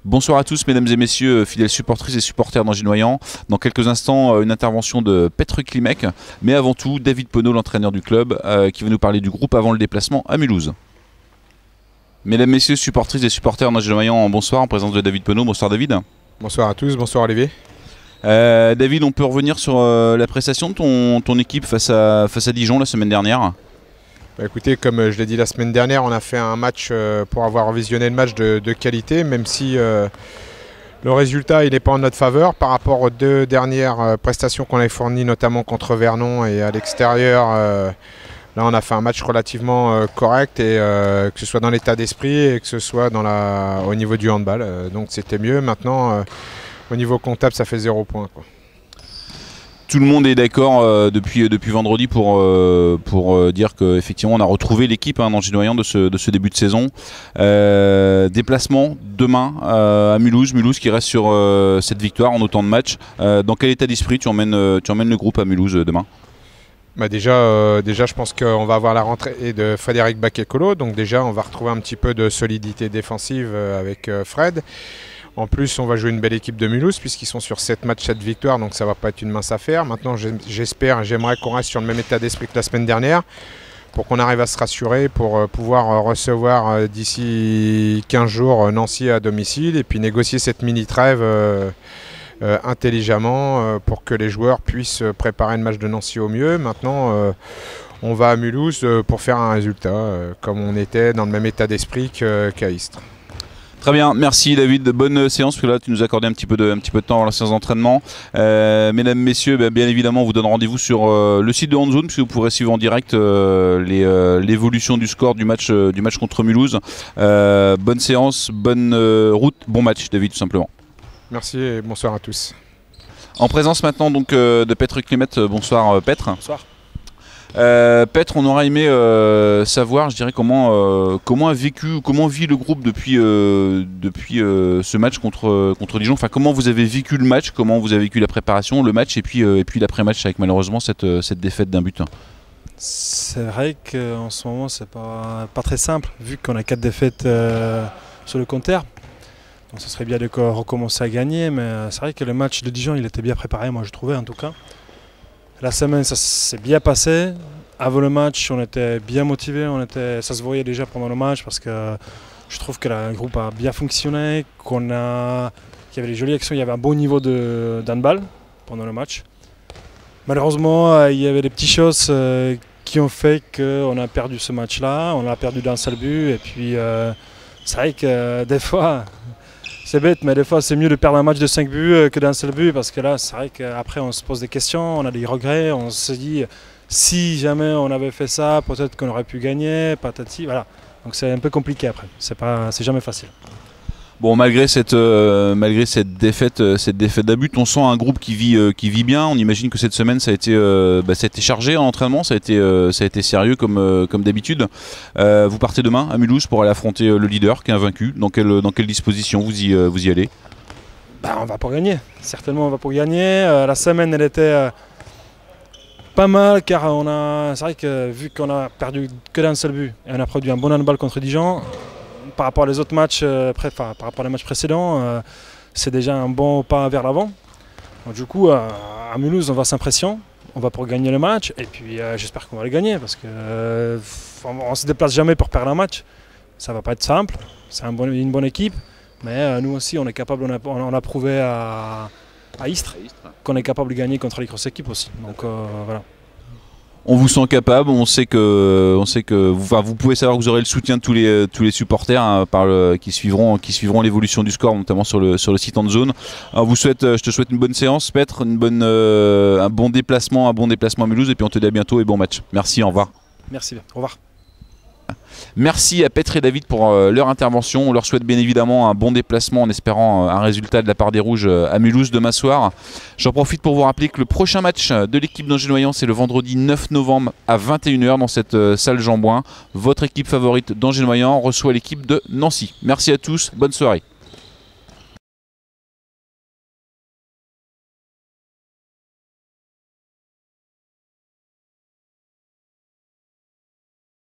Bonsoir à tous mesdames et messieurs, fidèles supportrices et supporters d'Angers-Noyant. Dans quelques instants, une intervention de Petr Klimek, mais avant tout David Penaud, l'entraîneur du club, qui va nous parler du groupe avant le déplacement à Mulhouse. Mesdames, messieurs, supportrices et supporters d'Angers-Noyant, bonsoir, en présence de David Penaud. Bonsoir David. Bonsoir à tous, bonsoir Olivier. David, on peut revenir sur la prestation de ton équipe face à Dijon la semaine dernière. Bah écoutez, comme je l'ai dit la semaine dernière, on a fait un match pour avoir visionné le match de qualité, même si le résultat n'est pas en notre faveur par rapport aux deux dernières prestations qu'on avait fournies, notamment contre Vernon et à l'extérieur. Là, on a fait un match relativement correct, et que ce soit dans l'état d'esprit et que ce soit au niveau du handball. Donc c'était mieux. Maintenant, au niveau comptable, ça fait 0 point, quoi. Tout le monde est d'accord depuis vendredi pour dire qu'effectivement on a retrouvé l'équipe d'Angers-Noyant de ce début de saison. Déplacement demain à Mulhouse qui reste sur cette victoire en autant de matchs. Dans quel état d'esprit tu emmènes le groupe à Mulhouse demain? Bah déjà, je pense qu'on va avoir la rentrée de Frédéric Bakekolo. Donc déjà, on va retrouver un petit peu de solidité défensive avec Fred. En plus, on va jouer une belle équipe de Mulhouse puisqu'ils sont sur 7 matchs, 7 victoires, donc ça ne va pas être une mince affaire. Maintenant, j'aimerais qu'on reste sur le même état d'esprit que la semaine dernière pour qu'on arrive à se rassurer, pour pouvoir recevoir d'ici 15 jours Nancy à domicile et puis négocier cette mini-trêve intelligemment pour que les joueurs puissent préparer le match de Nancy au mieux. Maintenant, on va à Mulhouse pour faire un résultat, comme on était dans le même état d'esprit qu'à Istres. Très bien, merci David, bonne séance, parce que là tu nous as accordé un petit peu de temps avant la séance d'entraînement. Mesdames, messieurs, bien évidemment on vous donne rendez-vous sur le site de Handzone, puisque vous pourrez suivre en direct l'évolution du score du match contre Mulhouse. Bonne séance, bonne route, bon match David, tout simplement. Merci et bonsoir à tous. En présence maintenant donc de Petr Klimek. Bonsoir Petr. Bonsoir. Petr, on aurait aimé savoir, je dirais, comment vit le groupe depuis ce match contre Dijon. Enfin, comment vous avez vécu le match, comment vous avez vécu la préparation, le match et puis l'après-match avec malheureusement cette défaite d'un but. C'est vrai qu'en ce moment c'est pas très simple vu qu'on a 4 défaites sur le compteur. Donc ce serait bien de recommencer à gagner, mais c'est vrai que le match de Dijon il était bien préparé, moi je trouvais en tout cas. La semaine, ça s'est bien passé. Avant le match, on était bien motivés. Ça se voyait déjà pendant le match parce que je trouve que le groupe a bien fonctionné, qu'il y avait des jolies actions, il y avait un bon niveau d'handball pendant le match. Malheureusement, il y avait des petites choses qui ont fait qu'on a perdu ce match-là. On a perdu d'un seul but. Et puis, c'est vrai que des fois... C'est bête, mais des fois c'est mieux de perdre un match de 5 buts que d'un seul but, parce que là c'est vrai qu'après on se pose des questions, on a des regrets, on se dit si jamais on avait fait ça, peut-être qu'on aurait pu gagner, patati, voilà. Donc c'est un peu compliqué après, c'est jamais facile. Bon, malgré cette défaite d'un but, on sent un groupe qui vit bien. On imagine que cette semaine ça a été chargé en entraînement, ça a été sérieux comme d'habitude. Vous partez demain à Mulhouse pour aller affronter le leader qui est invaincu. Dans quelle disposition vous y allez? On va pour gagner, certainement on va pour gagner. La semaine elle était pas mal, car c'est vrai que vu qu'on a perdu que d'un seul but et on a produit un bon handball contre Dijon, par rapport aux autres matchs, par rapport aux matchs précédents, c'est déjà un bon pas vers l'avant. Du coup, à Mulhouse, on va sans pression, on va pour gagner le match, et puis j'espère qu'on va le gagner, parce qu'on ne se déplace jamais pour perdre un match. Ça ne va pas être simple, c'est une bonne équipe, mais nous aussi, on est capable, on a prouvé à Istres qu'on est capable de gagner contre les grosses équipes aussi. Donc voilà. On vous sent capable, on sait que vous pouvez savoir que vous aurez le soutien de tous les supporters qui suivront l'évolution du score, notamment sur le site Handzone. Alors je te souhaite une bonne séance, Petr, un bon déplacement à Mulhouse, et puis on te dit à bientôt et bon match. Merci, au revoir. Merci, au revoir. Merci à Petr et David pour leur intervention. On leur souhaite bien évidemment un bon déplacement en espérant un résultat de la part des Rouges à Mulhouse demain soir. J'en profite pour vous rappeler que le prochain match de l'équipe d'Angers-Noyant, c'est le vendredi 9 novembre à 21 h dans cette salle Jean Bouin. Votre équipe favorite d'Angers-Noyant reçoit l'équipe de Nancy. Merci à tous, bonne soirée.